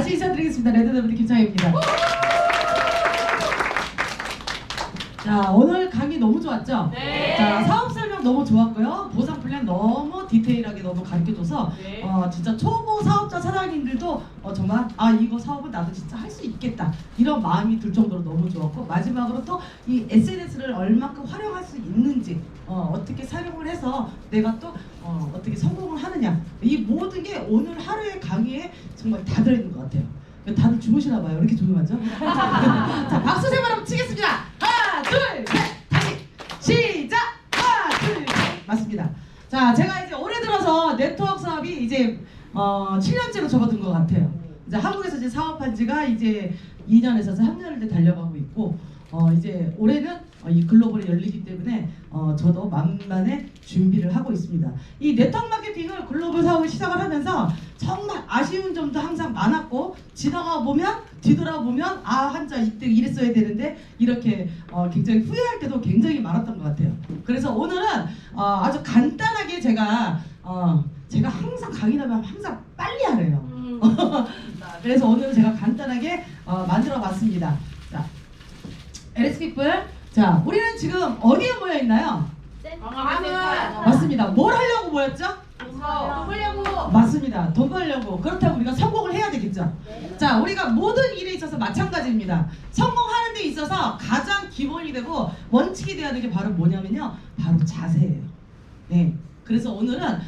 다시 인사드리겠습니다. 레드벨벳 김창희입니다. 자, 오늘 강의 너무 좋았죠? 네. 자, 사업 설명 너무 좋았고요. 보상 플랜 너무 디테일하게 너무 가르쳐줘서 네. 진짜 초보 사업자 사장님들도 정말 이거 사업은 나도 진짜 할 수 있겠다 이런 마음이 들 정도로 너무 좋았고, 마지막으로 또 이 SNS를 얼마큼 활용할 수 있는지 어떻게 사용을 해서 내가 또 어떻게 성공을 하느냐, 이 모든 게 오늘 하루의 강의에 정말 다 들어있는 것 같아요. 다들 주무시나 봐요. 이렇게 조용하죠? 자, 박수 세 번 한번 치겠습니다. 하나, 둘, 셋, 다시 시작. 하나, 둘, 셋. 맞습니다. 자, 제가 이제 올해 들어서 네트워크 사업이 이제 7년째로 접어든 것 같아요. 이제 한국에서 이제 사업한 지가 이제 2년에서 3년을 달려가고 있고, 이제 올해는 이 글로벌이 열리기 때문에 저도 만만의 준비를 하고 있습니다. 이 네트워크 마케팅을 글로벌 사업을 시작을 하면서 정말 아쉬운 점도 항상 많았고, 지나가 보면 뒤돌아보면 한자 이때 이랬어야 되는데 이렇게 굉장히 후회할 때도 굉장히 많았던 것 같아요. 그래서 오늘은 아주 간단하게 제가 항상 강의하면 항상 빨리 하래요. 그래서 오늘은 제가 간단하게 만들어 봤습니다. 자, LS 피플. 자, 우리는 지금 어디에 모여 있나요? 맞습니다. 뭘 하려고 모였죠? 보려고. 맞습니다. 돈 벌려고. 그렇다고 우리가 성공을 해야 되겠죠? 자, 우리가 모든 일에 있어서 마찬가지입니다. 성공하는 데 있어서 가장 기본이 되고 원칙이 돼야 되는 게 바로 뭐냐면요, 바로 자세예요. 네. 그래서 오늘은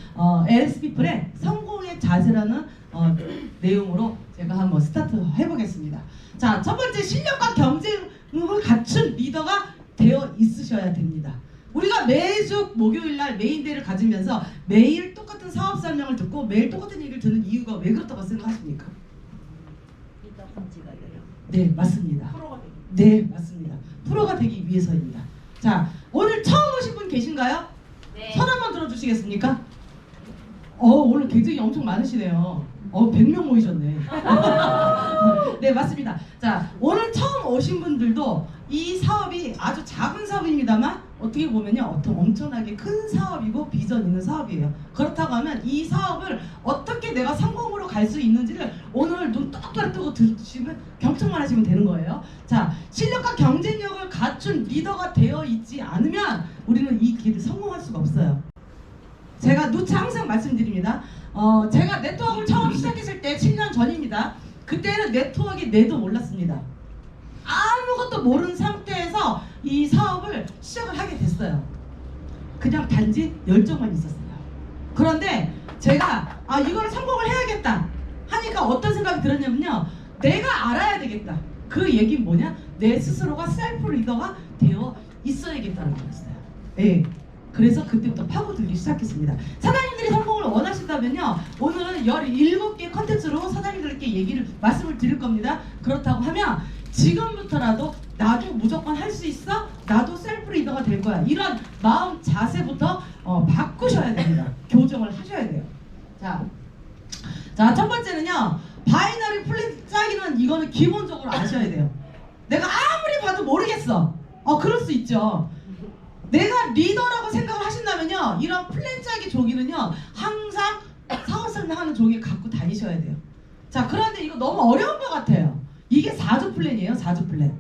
LS 피플의 성공의 자세라는 내용으로 제가 한번 스타트 해보겠습니다. 자, 첫 번째, 실력과 경쟁을 갖춘 리더가 되어 있으셔야 됩니다. 우리가 매주 목요일날 메인데이를 가지면서 매일 똑같은 사업 설명을 듣고 매일 똑같은 얘기를 듣는 이유가 왜 그렇다고 생각하십니까? 네, 맞습니다. 네, 맞습니다. 프로가 되기 위해서입니다. 자, 오늘 처음 오신 분 계신가요? 네. 손 한번 들어주시겠습니까? 오늘 굉장히 엄청 많으시네요. 100명 모이셨네. 네, 맞습니다. 자, 오늘 처음 오신 분들도 이 사업이 아주 작은 사업입니다만 어떻게 보면요, 엄청나게 큰 사업이고 비전 있는 사업이에요. 그렇다고 하면 이 사업을 어떻게 내가 성공으로 갈 수 있는지를 오늘 눈 똑바로 뜨고 들으시면 경청만 하시면 되는 거예요. 자, 실력과 경쟁력을 갖춘 리더가 되어 있지 않으면 우리는 이 길을 성공할 수가 없어요. 제가 누차 항상 말씀드립니다. 제가 네트워크를 처음 시작했을 때 7년 전입니다. 그때는 네트워크에 내도 몰랐습니다. 아무것도 모르는 상태에서 이 사업을 시작을 하게 됐어요. 그냥 단지 열정만 있었어요. 그런데 제가 이거를 성공을 해야겠다 하니까 어떤 생각이 들었냐면요, 내가 알아야 되겠다. 그 얘기는 뭐냐? 내 스스로가 셀프 리더가 되어 있어야겠다는 거였어요. 네. 그래서 그때부터 파고들기 시작했습니다. 사장님들이 성공을 원하신다면요, 오늘은 17개 컨텐츠로 사장님들께 말씀을 드릴 겁니다. 그렇다고 하면 지금부터라도 나도 무조건 할 수 있어, 나도 셀프 리더가 될 거야, 이런 마음 자세부터 바꾸셔야 됩니다. 교정을 하셔야 돼요. 자, 첫 번째는요, 바이너리 플랜 짜기는 이거는 기본적으로 아셔야 돼요. 내가 아무리 봐도 모르겠어. 그럴 수 있죠. 내가 리더라고 생각을 하신다면요, 이런 플랜 짜기 종이는요, 항상 사업 설명하는 종이 갖고 다니셔야 돼요. 자, 그런데 이거 너무 어려운 것 같아요. 이게 4조 플랜이에요, 4조 플랜.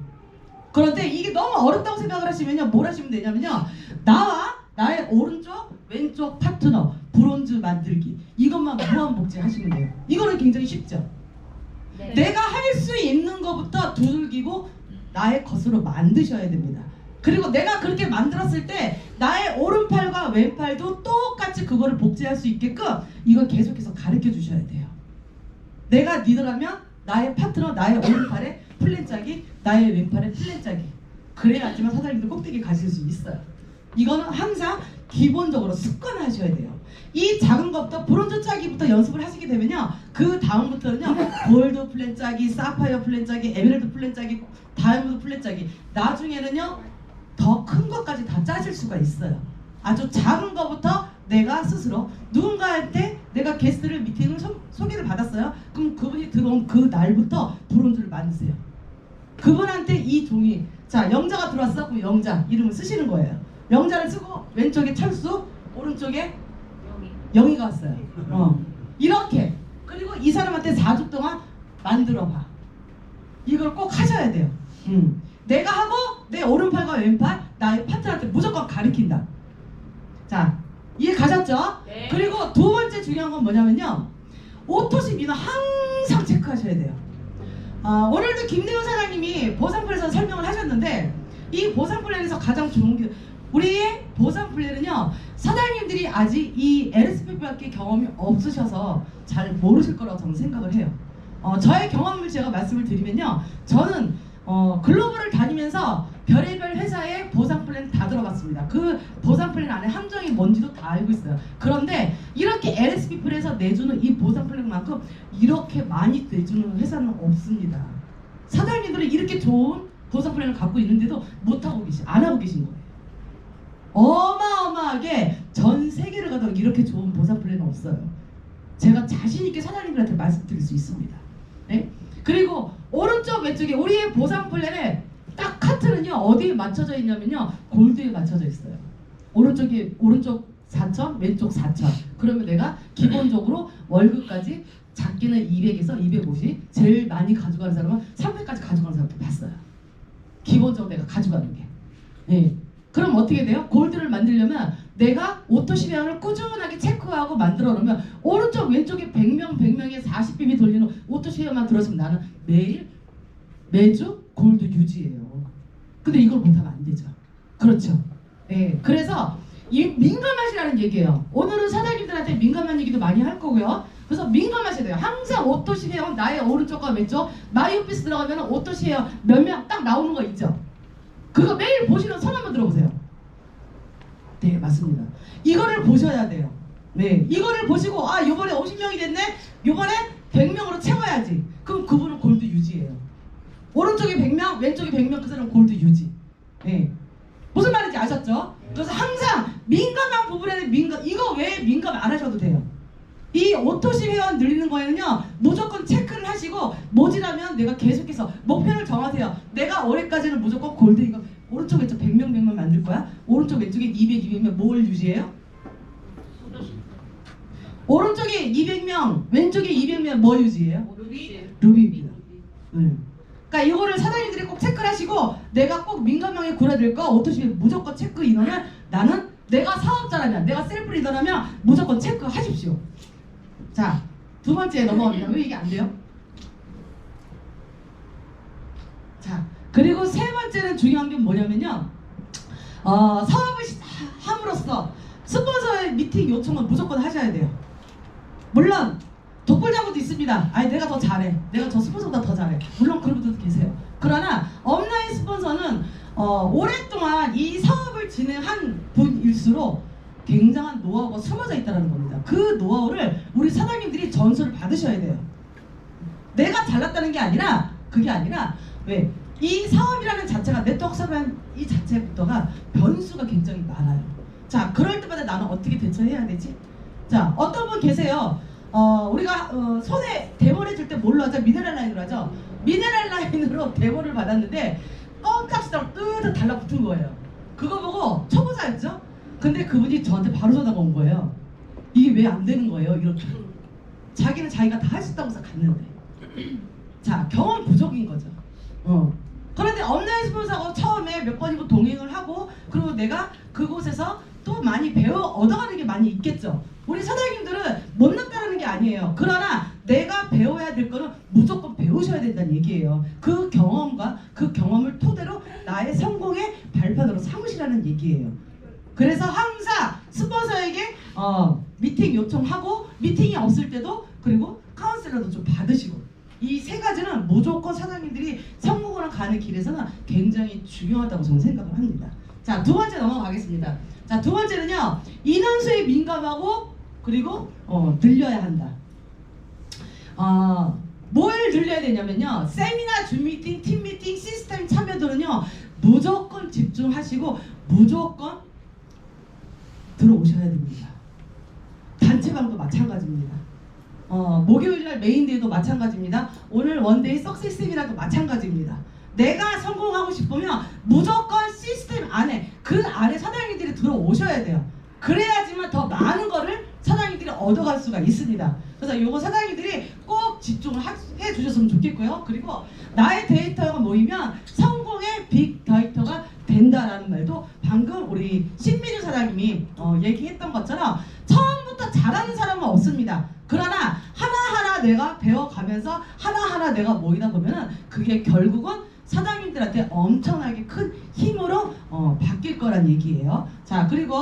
그런데 이게 너무 어렵다고 생각을 하시면요, 뭘 하시면 되냐면요, 나와 나의 오른쪽, 왼쪽 파트너, 브론즈 만들기, 이것만 무한복제 하시면 돼요. 이거는 굉장히 쉽죠. 네. 내가 할 수 있는 것부터 두들기고 나의 것으로 만드셔야 됩니다. 그리고 내가 그렇게 만들었을 때 나의 오른팔과 왼팔도 똑같이 그거를 복제할 수 있게끔 이걸 계속해서 가르쳐 주셔야 돼요. 내가 리더라면 나의 파트너, 나의 오른팔에 플랜 짜기, 나의 왼팔에 플랜 짜기. 그래야지만 사장님들 꼭대기 가실 수 있어요. 이거는 항상 기본적으로 습관하셔야 돼요. 이 작은 것부터 브론즈 짜기부터 연습을 하시게 되면요, 그 다음부터는요, 골드 플랜 짜기, 사파이어 플랜 짜기, 에메랄드 플랜 짜기, 다이아몬드 플랜 짜기, 나중에는요 더 큰 것까지 다 짜질 수가 있어요. 아주 작은 것부터 내가 스스로 누군가한테 내가 게스트를 미팅을 소개를 받았어요. 그럼 그분이 들어온 그 날부터 브론즈를 만드세요. 그분한테 이 종이, 자, 영자가 들어왔어. 그럼 영자 이름을 쓰시는 거예요. 영자를 쓰고 왼쪽에 철수, 오른쪽에 영희가 왔어요. 이렇게. 그리고 이 사람한테 4주 동안 만들어봐. 이걸 꼭 하셔야 돼요. 내가 하고 내 오른팔과 왼팔 나의 파트너한테 무조건 가리킨다. 자, 이해 가셨죠? 네. 그리고 두 번째 중요한 건 뭐냐면요, 오토시 민원 항상 체크하셔야 돼요. 오늘도 김대훈 사장님이 보상 플랜에서 설명을 하셨는데, 이 보상 플랜에서 가장 좋은 게, 우리의 보상 플랜은요, 사장님들이 아직 이 LSP밖에 경험이 없으셔서 잘 모르실 거라고 저는 생각을 해요. 저의 경험을 제가 말씀을 드리면요, 저는 글로벌을 다니면서 별의별 회사의 보상 플랜 다 들어갔습니다. 그 보상 플랜 안에 함정이 뭔지도 다 알고 있어요. 그런데 이렇게 LSP 플랜에서 내주는 이 보상 플랜만큼 이렇게 많이 내주는 회사는 없습니다. 사장님들은 이렇게 좋은 보상 플랜을 갖고 있는데도 안 하고 계신 거예요. 어마어마하게 전 세계를 가도 이렇게 좋은 보상 플랜은 없어요. 제가 자신 있게 사장님들한테 말씀드릴 수 있습니다. 네? 그리고 오른쪽 왼쪽에 우리의 보상 플랜에 딱 카트는요 어디에 맞춰져 있냐면요, 골드에 맞춰져 있어요. 오른쪽 4천, 왼쪽 4천. 그러면 내가 기본적으로 월급까지 작게는 200에서 250, 제일 많이 가져가는 사람은 300까지 가져가는 사람도 봤어요. 기본적으로 내가 가져가는 게. 네. 그럼 어떻게 돼요? 골드를 만들려면 내가 오토시대원을 꾸준하게 체크하고 만들어 놓으면 오른쪽 왼쪽에 100명에 40빔이 돌리는 오토시대원만 들어서면 나는 매주 골드 유지해요. 근데 이걸 못하면 안 되죠. 그렇죠. 네. 그래서 이 민감하시라는 얘기예요. 오늘은 사장님들한테 민감한 얘기도 많이 할 거고요. 그래서 민감하셔야 돼요. 항상 오토시대원 나의 오른쪽과 왼쪽 마이오피스 들어가면 오토시대원 몇 명 딱 나오는 거 있죠. 그거 매일 보시는 손 한번 들어보세요. 네, 맞습니다. 이거를 보셔야 돼요. 네, 이거를 보시고 요번에 50명이 됐네? 요번에 100명으로 채워야지. 그럼 그분은 골드 유지예요. 오른쪽에 100명, 왼쪽에 100명, 그 사람은 골드 유지. 네. 무슨 말인지 아셨죠? 그래서 항상 민감한 부분에는 이거 외에 민감 안 하셔도 돼요. 이 오토시 회원 늘리는 거에는요 무조건 체크를 하시고, 모자라면 내가 계속해서 목표를 정하세요. 내가 올해까지는 무조건 골드, 이거 오른쪽 왼쪽 100명 만들 거야. 오른쪽 왼쪽에 200, 200명 뭘 유지해요? 오른쪽에 200명, 왼쪽에 200명 뭐 유지해요? 루비입니다. 그러니까 이거를 사장님들이 꼭 체크를 하시고, 내가 꼭 민감하게 골라들 거 오토시 무조건 체크 인원을, 나는 내가 사업자라면, 내가 셀프 리더라면 무조건 체크하십시오. 자, 두 번째 넘어갑니다. 왜 이게 안 돼요? 자, 그리고 세 번째는 중요한 게 뭐냐면요, 사업을 함으로써 스폰서의 미팅 요청은 무조건 하셔야 돼요. 물론 독불장구도 있습니다. 내가 더 잘해, 내가 저 스폰서보다 더 잘해. 물론 그런 분들도 계세요. 그러나 업라인 스폰서는 오랫동안 이 사업을 진행한 분일수록 굉장한 노하우가 숨어져 있다는 겁니다. 그 노하우를 우리 사장님들이 전수를 받으셔야 돼요. 내가 잘났다는 게 아니라, 그게 아니라, 왜? 이 사업이라는 자체가, 네트워크 사업이라는 이 자체부터가 변수가 굉장히 많아요. 자, 그럴 때마다 나는 어떻게 대처해야 되지? 자, 어떤 분 계세요. 우리가 손에 데모를 해줄 때 뭘로 하죠? 미네랄 라인으로 하죠? 미네랄 라인으로 데모를 받았는데 껌값이랑 뜨뜻 달라붙은 거예요. 그거 보고 초보자였죠? 근데 그분이 저한테 바로 전화가 온 거예요. 이게 왜 안 되는 거예요? 이렇게. 자기는 자기가 다 할 수 있다고 해서 갔는데. 자, 경험 부족인 거죠. 그런데 온라인 스폰서하고 처음에 몇 번이고 동행을 하고, 그리고 내가 그곳에서 또 많이 얻어가는 게 많이 있겠죠. 우리 사장님들은 못났다는 게 아니에요. 그러나 내가 배워야 될 거는 무조건 배우셔야 된다는 얘기예요. 그 경험과 그 경험을 토대로 나의 성공의 발판으로 삼으시라는 얘기예요. 그래서 항상 스폰서에게 미팅 요청하고, 미팅이 없을 때도, 그리고 카운셀러도 좀 받으시고, 이 세 가지는 무조건 사장님들이 성공을 가는 길에서는 굉장히 중요하다고 저는 생각을 합니다. 자, 두 번째 넘어가겠습니다. 자, 두 번째는요, 인원수에 민감하고, 그리고 늘려야 한다. 뭘 늘려야 되냐면요, 세미나, 줌 미팅, 팀 미팅, 시스템 참여들은요 무조건 집중하시고 무조건 들어오셔야 됩니다. 단체방도 마찬가지입니다. 목요일날 메인데이도 마찬가지입니다. 오늘 원데이 석세스이라도 마찬가지입니다. 내가 성공하고 싶으면 무조건 시스템 안에, 그 안에 사장님들이 들어오셔야 돼요. 그래야지만 더 많은 거를 사장님들이 얻어갈 수가 있습니다. 그래서 요거 사장님들이 꼭 꼭 집중을 해 주셨으면 좋겠고요. 그리고 나의 데이터가 모이면 성공의 빅데이터가 된다라는 말도 방금 우리 신민주 사장님이 얘기했던 것처럼 처음부터 잘하는 사람은 없습니다. 그러나 하나하나 내가 배워가면서 하나하나 내가 모이다 보면은 그게 결국은 사장님들한테 엄청나게 큰 힘으로 바뀔 거란 얘기예요. 자, 그리고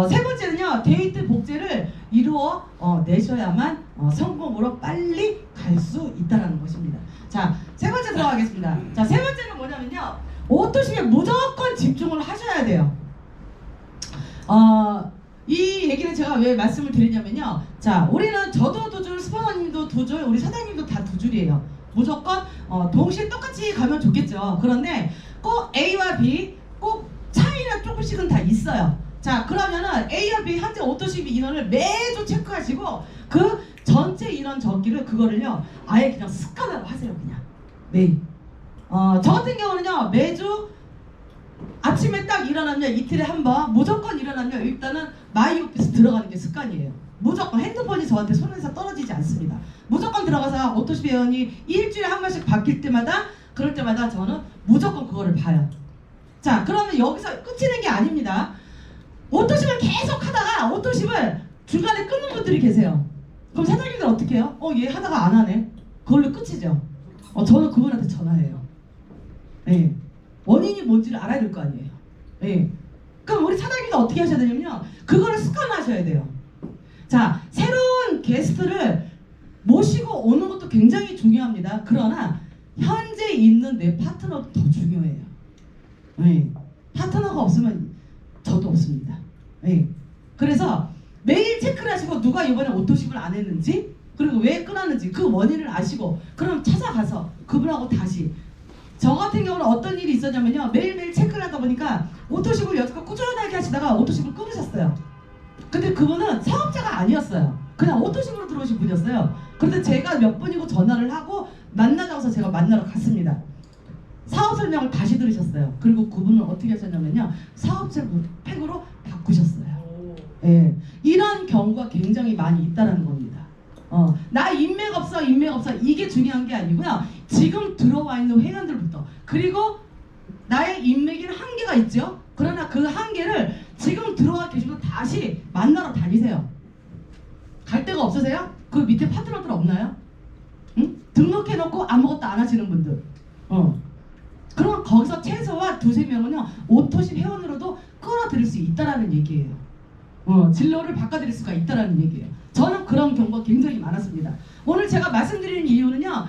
세 번째는요, 데이트 복제를 이루어 내셔야만 성공으로 빨리 갈 수 있다는 것입니다. 자, 세 번째 들어가겠습니다. 자, 세 번째는 뭐냐면요, 오토십에 무조건 집중을 하셔야 돼요. 이 얘기는 제가 왜 말씀을 드리냐면요, 자, 우리는 저도 두 줄, 스포너님도 두 줄, 우리 사장님도 다 두 줄이에요. 무조건 동시에 똑같이 가면 좋겠죠. 그런데 꼭 A와 B 꼭 차이가 조금씩은 다 있어요. 자, 그러면은 A와 B 현재 오토십이 인원을 매주 체크하시고 그 전체 인원 적기를 그거를요 아예 그냥 습관화로 하세요. 그냥 매일. 저 같은 경우는요 매주 아침에 딱 일어나면 이틀에 한 번 무조건 일어나면 일단은 마이오피스 들어가는 게 습관이에요. 무조건 핸드폰이 저한테 손에서 떨어지지 않습니다. 무조건 들어가서 오토십 회원이 일주일에 한 번씩 바뀔 때마다 그럴 때마다 저는 무조건 그거를 봐요. 자, 그러면 여기서 끝이는 게 아닙니다. 오토십을 계속 하다가 오토십을 중간에 끊는 분들이 계세요. 그럼 사장님들 어떻게 해요? 얘 하다가 안 하네. 그걸로 끝이죠. 저는 그분한테 전화해요. 네. 원인이 뭔지를 알아야 될 거 아니에요. 네. 그럼 우리 사장님도 어떻게 하셔야 되냐면요, 그거를 습관화하셔야 돼요. 자, 새로운 게스트를 모시고 오는 것도 굉장히 중요합니다. 그러나 현재 있는 내 파트너도 더 중요해요. 네. 파트너가 없으면 저도 없습니다. 네. 그래서 매일 체크를 하시고 누가 이번에 오토십을 안 했는지, 그리고 왜 끊었는지 그 원인을 아시고 그럼 찾아가서 그분하고 다시. 저 같은 경우는 어떤 일이 있었냐면요, 매일매일 체크를 하다 보니까 오토십을 여태껏 꾸준하게 하시다가 오토십을 끊으셨어요. 근데 그분은 사업자가 아니었어요. 그냥 오토십으로 들어오신 분이었어요. 그런데 제가 몇 분이고 전화를 하고 만나자고 해서 제가 만나러 갔습니다. 사업 설명을 다시 들으셨어요. 그리고 그분은 어떻게 하셨냐면요, 사업자 팩으로 바꾸셨어요. 예, 이런 경우가 굉장히 많이 있다는 겁니다. 나 인맥 없어 이게 중요한 게 아니고요, 지금 들어와 있는 회원들부터, 그리고 나의 인맥에는 한계가 있죠. 그러나 그 한계를 지금 들어와 계시면 다시 만나러 다니세요. 갈 데가 없으세요? 그 밑에 파트너들 없나요? 응? 등록해놓고 아무것도 안 하시는 분들. 그럼 거기서 최소한 두세 명은요 오토십 회원으로도 끌어들일 수 있다라는 얘기예요. 진로를 바꿔드릴 수가 있다라는 얘기예요. 저는 그런 경우가 굉장히 많았습니다. 오늘 제가 말씀드리는 이유는요,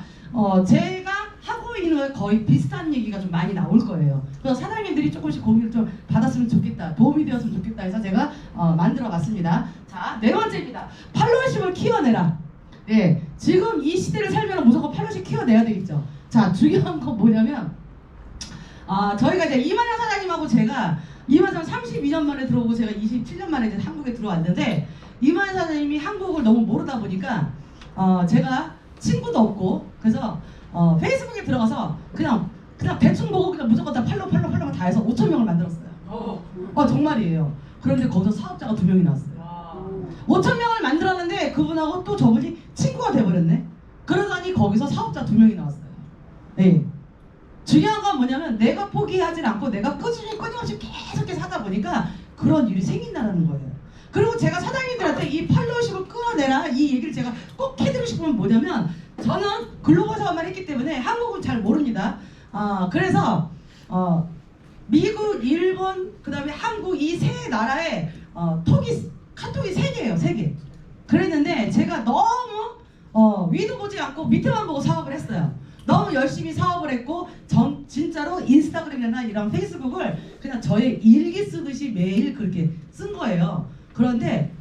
제가 하고 있는 거에 거의 비슷한 얘기가 좀 많이 나올 거예요. 그래서 사장님들이 조금씩 고민을 좀 받았으면 좋겠다, 도움이 되었으면 좋겠다 해서 제가 만들어 봤습니다. 자, 네 번째입니다. 팔로워십을 키워내라. 네, 지금 이 시대를 살면 무조건 팔로워십 키워내야 되겠죠. 자, 중요한 건 뭐냐면, 저희가 이제 이만영 사장님하고 제가 이만영 32년 만에 들어오고 제가 27년 만에 이제 한국에 들어왔는데, 이만영 사장님이 한국을 너무 모르다 보니까 제가 친구도 없고, 그래서 페이스북에 들어가서 그냥 대충 보고 그냥 무조건 다 팔로우 다 해서 5,000명을 만들었어요. 정말이에요. 그런데 거기서 사업자가 2명이 나왔어요. 5,000명을 만들었는데 그분하고 또 저분이 친구가 돼버렸네. 그러더니 거기서 사업자 2명이 나왔어요. 네. 중요한 건 뭐냐면 내가 포기하지 않고 내가 끊임없이 계속해서 하다 보니까 그런 일이 생긴다는 거예요. 그리고 제가 사장님들한테 이 팔로우십을 끌어내라 이 얘기를 제가 꼭 해드리고 싶은 건 뭐냐면, 저는 글로벌 사업만 했기 때문에 한국은 잘 모릅니다. 그래서 미국, 일본, 그 다음에 한국 이 세 나라에 카톡이 3개예요. 3개. 그랬는데 제가 너무 위도 보지 않고 밑에만 보고 사업을 했어요. 너무 열심히 사업을 했고 진짜로 인스타그램이나 이런 페이스북을 그냥 저의 일기 쓰듯이 매일 그렇게 쓴 거예요. 그런데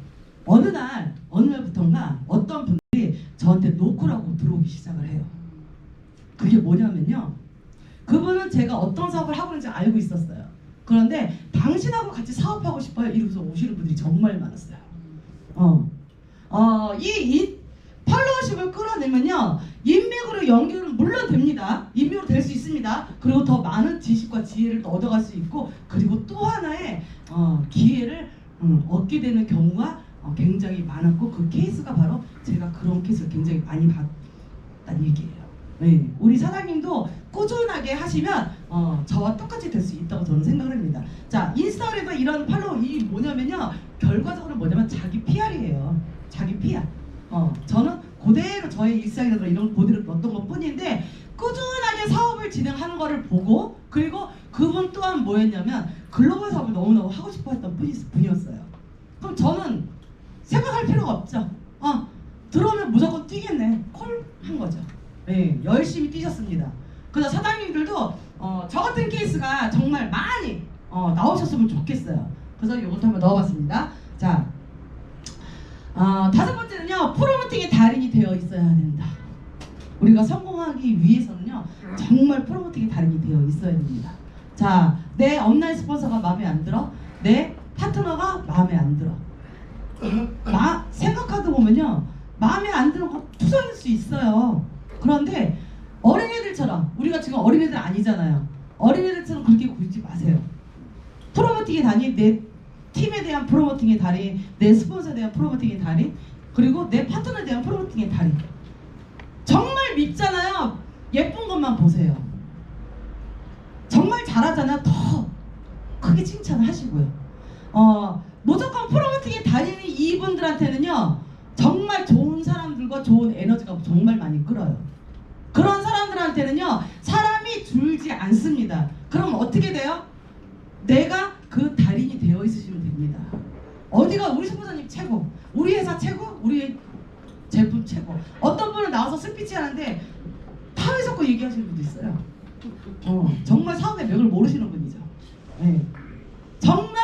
어느 날부터인가 어떤 분들이 저한테 노크라고 들어오기 시작을 해요. 그게 뭐냐면요, 그분은 제가 어떤 사업을 하고 있는지 알고 있었어요. 그런데 당신하고 같이 사업하고 싶어요 이러면서 오시는 분들이 정말 많았어요. 이 팔로워십을 끌어내면요, 인맥으로 연결은 물론 됩니다. 인맥으로 될 수 있습니다. 그리고 더 많은 지식과 지혜를 또 얻어갈 수 있고, 그리고 또 하나의 기회를 얻게 되는 경우가 굉장히 많았고, 그 케이스가 바로 제가 그런 케이스를 굉장히 많이 있다는 얘기예요. 네, 우리 사장님도 꾸준하게 하시면 저와 똑같이 될 수 있다고 저는 생각을 합니다. 자, 인스타그램과 이런 팔로우 이 뭐냐면요, 결과적으로 뭐냐면 자기 PR이에요. 자기 PR. 저는 그대로 저의 일상이라든가 이런 거 그대로 넣었던 것 뿐인데, 꾸준하게 사업을 진행하는 거를 보고, 그리고 그분 또한 뭐였냐면 글로벌 사업을 너무너무 하고 싶어 했던 분이었어요. 그럼 저는 생각할 필요가 없죠. 들어오면 무조건 뛰겠네. 콜 한 거죠. 네, 열심히 뛰셨습니다. 그래서 사장님들도 저 같은 케이스가 정말 많이 나오셨으면 좋겠어요. 그래서 이것도 한번 넣어봤습니다. 자, 다섯 번째는요, 프로모팅의 달인이 되어 있어야 된다. 우리가 성공하기 위해서는요, 정말 프로모팅의 달인이 되어 있어야 됩니다. 자, 내 온라인 스폰서가 마음에 안 들어, 내 파트너가 마음에 안 들어. 생각하다 보면요, 마음에 안 드는 거 투성일 수 있어요. 그런데 어린애들처럼, 우리가 지금 어린애들 아니잖아요. 어린애들처럼 그렇게 굴지 마세요. 프로모팅의 달인, 내 팀에 대한 프로모팅의 달인, 내 스폰서에 대한 프로모팅의 달인, 그리고 내 파트너에 대한 프로모팅의 달인. 정말 밉잖아요. 예쁜 것만 보세요. 정말 잘하잖아요. 더 크게 칭찬을 하시고요. 무조건 프로모팅의 달인이 이분들한테는요, 정말 좋은 사람들과 좋은 에너지가 정말 많이 끌어요. 그런 사람들한테는요, 사람이 줄지 않습니다. 그럼 어떻게 돼요? 내가 그 달인이 되어 있으시면 됩니다. 어디가 우리 스폰서님 최고, 우리 회사 최고, 우리 제품 최고. 어떤 분은 나와서 스피치 하는데 타회 섞고 얘기하시는 분도 있어요. 정말 사업의 맥을 모르시는 분이죠. 네. 정말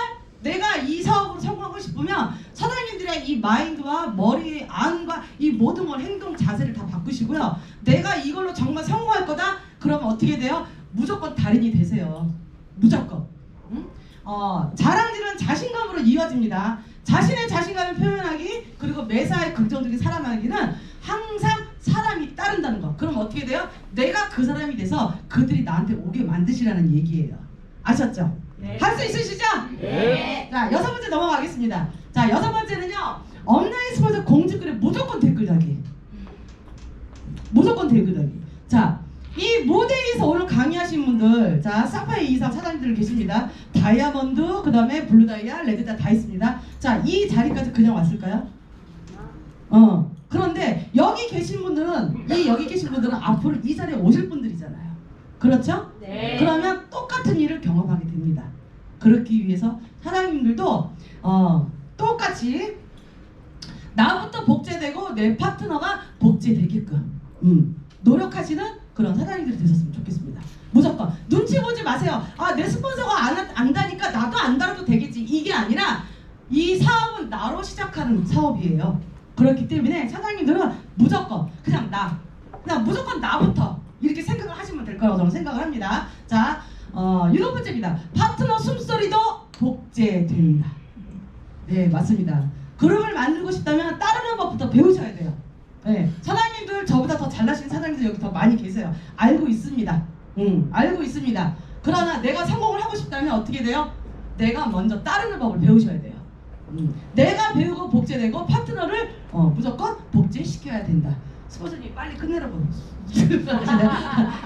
내가 이 사업으로 성공하고 싶으면 사장님들의 이 마인드와 머리의 안과 이 모든 걸 행동 자세를 다 바꾸시고요. 내가 이걸로 정말 성공할 거다? 그러면 어떻게 돼요? 무조건 달인이 되세요. 무조건. 자랑질은 자신감으로 이어집니다. 자신의 자신감을 표현하기, 그리고 매사에 긍정적인 사람하기는 항상 사람이 따른다는 거. 그럼 어떻게 돼요? 내가 그 사람이 돼서 그들이 나한테 오게 만드시라는 얘기예요. 아셨죠? 네. 할 수 있으시죠? 네. 자, 여섯 번째 넘어가겠습니다. 자, 여섯 번째는요, 온라인 스폰서 공지글에 무조건 댓글 달기. 무조건 댓글 달기. 자, 이 모델에서 오늘 강의하신 분들, 자, 사파이 이상 사장님들 계십니다. 다이아몬드, 그 다음에 블루다이아, 레드다 다 있습니다. 자, 이 자리까지 그냥 왔을까요? 그런데 여기 계신 분들은, 여기 계신 분들은 앞으로 이 자리에 오실 분들이잖아요. 그렇죠? 네. 그러면 똑같은 일을 경험하게 됩니다. 그렇기 위해서 사장님들도 똑같이 나부터 복제되고 내 파트너가 복제되게끔 노력하시는 그런 사장님들이 되셨으면 좋겠습니다. 무조건 눈치 보지 마세요. 내 스폰서가 안다니까 나도 안 달아도 되겠지. 이게 아니라 이 사업은 나로 시작하는 사업이에요. 그렇기 때문에 사장님들은 무조건 그냥 무조건 나부터 이렇게 생각을 하시면 될 거라고 저는 생각을 합니다. 자, 일곱 번째입니다. 파트너 숨소리도 복제된다. 네, 맞습니다. 그룹을 만들고 싶다면 따르는 법부터 배우셔야 돼요. 네, 사장님들 저보다 더 잘나신 사장님들 여기 더 많이 계세요. 알고 있습니다. 알고 있습니다. 그러나 내가 성공을 하고 싶다면 어떻게 돼요? 내가 먼저 따르는 법을 배우셔야 돼요. 내가 배우고 복제되고 파트너를 무조건 복제시켜야 된다. 스포츠님 빨리 끝내라고.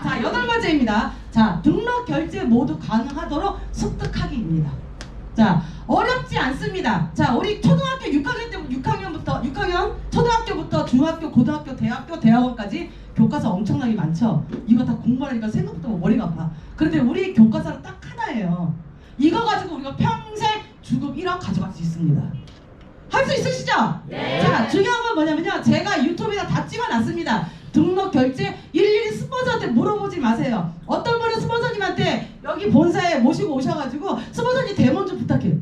자, 여덟 번째입니다. 자, 등록 결제 모두 가능하도록 습득하기입니다. 자, 어렵지 않습니다. 자, 우리 초등학교 6학년 초등학교부터 중학교, 고등학교, 대학교, 대학원까지 교과서 엄청나게 많죠. 이거 다 공부하니까 생각보다 머리가 아파. 그런데 우리 교과서는 딱 하나예요. 이거 가지고 우리가 평생 주급 1억 가져갈 수 있습니다. 할 수 있으시죠? 네. 자, 중요한 건 뭐냐면요, 제가 유튜브에다 다 찍어놨습니다. 등록 결제 일일이 스폰서한테 물어보지 마세요. 어떤 분은 스폰서님한테 여기 본사에 모시고 오셔가지고 스폰서님 데모 좀 부탁해요.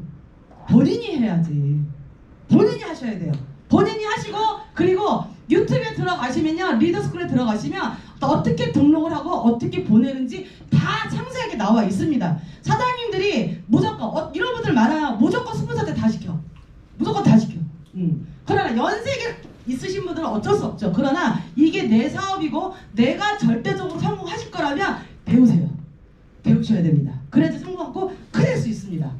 본인이 해야지. 본인이 하셔야 돼요. 본인이 하시고, 그리고 유튜브에 들어가시면요, 리더스쿨에 들어가시면 어떻게 등록을 하고 어떻게 보내는지 다 상세하게 나와 있습니다. 사장님들이 무조건 이런 분들 많아요. 무조건 스폰서한테 다 시켜. 무조건 다 시켜. 그러나 연세계 있으신 분들은 어쩔 수 없죠. 그러나 이게 내 사업이고 내가 절대적으로 성공하실 거라면 배우세요. 배우셔야 됩니다. 그래야지 성공하고 크게 수 있습니다.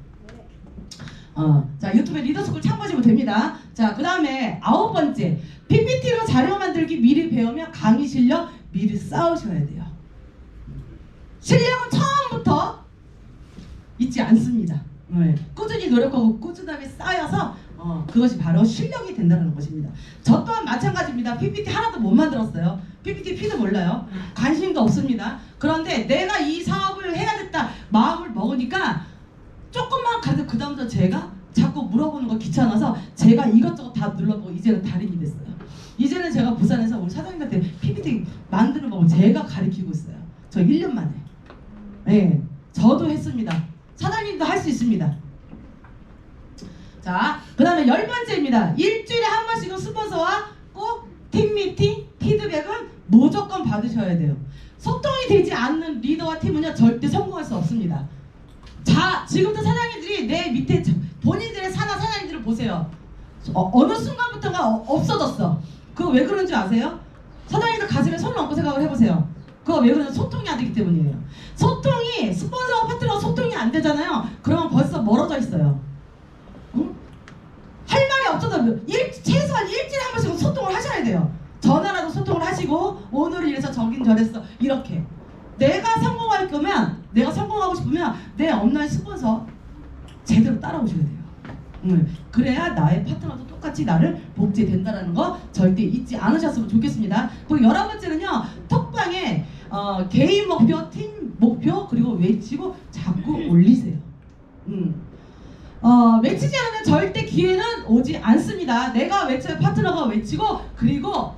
자, 유튜브에 리더스쿨 참고하시면 됩니다. 자, 그 다음에 아홉 번째, PPT로 자료 만들기 미리 배우면 강의 실력 미리 쌓으셔야 돼요. 실력은 처음부터 있지 않습니다. 네. 꾸준히 노력하고 꾸준하게 쌓여서 그것이 바로 실력이 된다는 것입니다. 저 또한 마찬가지입니다. PPT 하나도 못 만들었어요. PPT P도 몰라요. 관심도 없습니다. 그런데 내가 이 사업을 해야겠다 마음을 먹으니까 조금만 가도 그 다음부터 제가 자꾸 물어보는 거 귀찮아서 제가 이것저것 다 눌러보고 이제는 달인이 됐어요. 이제는 제가 부산에서 우리 사장님한테 PPT 만드는 법을 제가 가르치고 있어요. 저 1년 만에. 네, 저도 했습니다. 사장님도 할 수 있습니다. 자, 그 다음에 10번째입니다. 일주일에 한 번씩은 스폰서와 꼭 팀 미팅, 피드백은 무조건 받으셔야 돼요. 소통이 되지 않는 리더와 팀은요 절대 성공할 수 없습니다. 자, 지금부터 사장님들이 내 밑에 본인들의 산하 사장님들을 보세요. 어느 순간부터가 없어졌어. 그거 왜 그런지 아세요? 사장님들 가슴에 손을 얹고 생각을 해보세요. 그거 왜 그러냐? 소통이 안 되기 때문이에요. 소통이 스폰서와 파트너가 소통이 안 되잖아요. 그러면 벌써 멀어져 있어요. 응? 할 말이 없어도 최소한 일주일에 한 번씩은 소통을 하셔야 돼요. 전화라도 소통을 하시고 오늘 이래서 저긴 저랬어 이렇게. 내가 성공할 거면 내가 성공하고 싶으면 내 업라인 스폰서 제대로 따라오셔야 돼요. 그래야 나의 파트너도 똑같이 나를 복제된다는 거 절대 잊지 않으셨으면 좋겠습니다. 그리고 11번째는요. 톡방에 개인 목표, 팀 목표 그리고 외치고 자꾸 올리세요. 외치지 않으면 절대 기회는 오지 않습니다. 내가 외쳐야 파트너가 외치고 그리고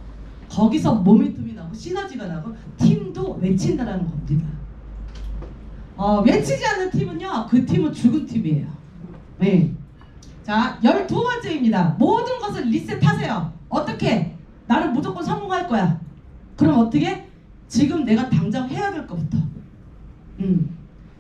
거기서 모멘텀이 나고 시너지가 나고 팀도 외친다라는 겁니다. 외치지 않는 팀은요 그 팀은 죽은 팀이에요. 네. 자, 12번째입니다. 모든 것을 리셋하세요. 어떻게? 나는 무조건 성공할 거야. 그럼 어떻게? 지금 내가 당장 해야 될 것부터.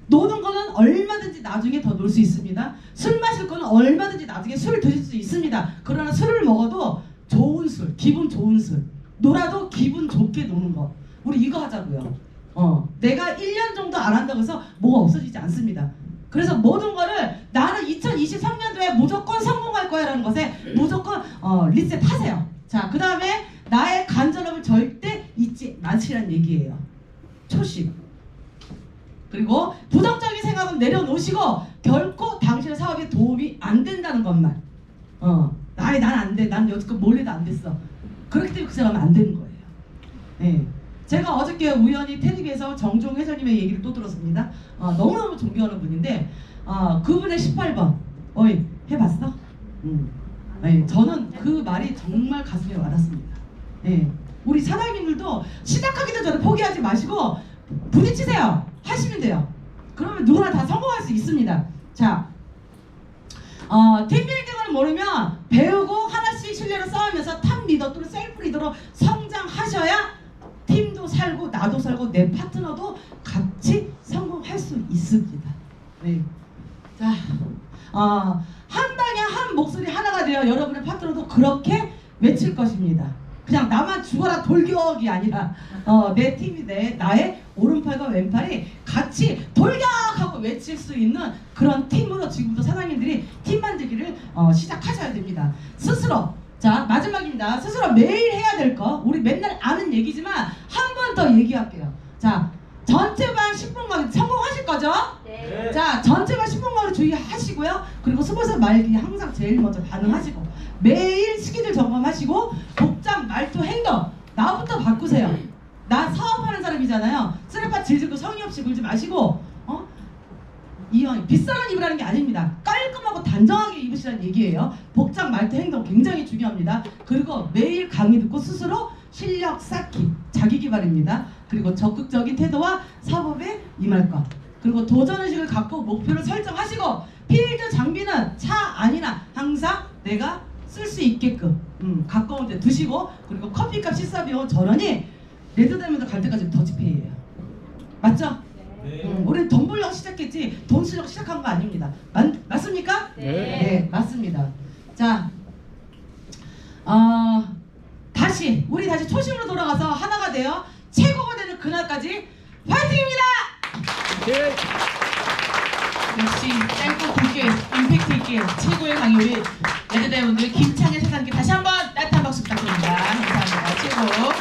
노는 거는 얼마든지 나중에 더 놀 수 있습니다. 술 마실 거는 얼마든지 나중에 술 드실 수 있습니다. 그러나 술을 먹어도 좋은 술, 기분 좋은 술. 놀아도 기분 좋게 노는 거. 우리 이거 하자고요. 내가 1년 정도 안 한다고 해서 뭐가 없어지지 않습니다. 그래서 모든 거를 나는 2023년도에 무조건 성공할 거야 라는 것에 무조건 리셋하세요. 자, 그 다음에 나의 간절함을 절대 잊지 마시라는 얘기예요. 초심. 그리고 부정적인 생각은 내려놓으시고 결코 당신의 사업에 도움이 안 된다는 것만. 난 안 돼. 난 여지껏 뭘 해도 안 됐어. 그렇기 때문에 그 사람은 안 되는 거예요. 네. 제가 어저께 우연히 텔레비에서 정종 회장님의 얘기를 또 들었습니다. 너무너무 존경하는 분인데 그분의 18번 어이 해봤어? 네, 저는 그 말이 정말 가슴에 와닿습니다. 네. 우리 사장님들도 시작하기도 전에 포기하지 마시고 부딪히세요. 하시면 돼요. 그러면 누구나 다 성공할 수 있습니다. 자, 팀빌딩을 모르면 배우고 하나씩 신뢰를 쌓으면서 탑 리더 또는 셀프 리더로 성장하셔야 팀도 살고 나도 살고 내 파트너도 같이 성공할 수 있습니다. 네. 자, 한 방향 한 목소리 하나가 되어 여러분의 파트너도 그렇게 외칠 것입니다. 그냥 나만 죽어라 돌격이 아니라 내 팀이 나의 오른팔과 왼팔이 같이 돌격하고 외칠 수 있는 그런 팀으로 지금부터 사장님들이 팀 만들기를 시작하셔야 됩니다. 스스로. 자, 마지막입니다. 스스로 매일 해야 될 거. 우리 맨날 아는 얘기지만 한 번 더 얘기할게요. 자, 전체반 10분 강의 성공하실 거죠? 네. 자, 전체반 10분 강의 주의하시고요. 그리고 스폰서 말기 항상 제일 먼저 반응하시고 매일 스케줄 점검하시고 복장, 말투, 행동 나부터 바꾸세요. 나 사업하는 사람이잖아요. 쓰레빠 질질고 성의 없이 굴지 마시고 이왕 비싼 옷 입으라는 게 아닙니다. 깔끔하고 단정하게 입으시라는 얘기예요. 복장, 말투, 행동 굉장히 중요합니다. 그리고 매일 강의 듣고 스스로 실력 쌓기, 자기 기발입니다. 그리고 적극적인 태도와 사업에 임할 것. 그리고 도전의식을 갖고 목표를 설정하시고 필드 장비는 차 아니나 항상 내가 쓸 수 있게끔 가까운 데 두시고 그리고 커피값 식사비용 전원이 레드다이먼드 갈 때까지 더치페이예요. 맞죠? 네. 우리는 돈 벌려고 시작했지 돈 쓰려고 시작한 거 아닙니다. 맞습니까? 네. 네, 맞습니다. 자, 우리 다시 초심으로 돌아가서 하나가 되어 최고가 되는 그날까지 파이팅입니다! 네. 역시 짧고 굵게 임팩트 있게 최고의 강의 우리 레드다이몬드 김창현 사장님께 다시 한번 따뜻한 박수 부탁드립니다. 그리고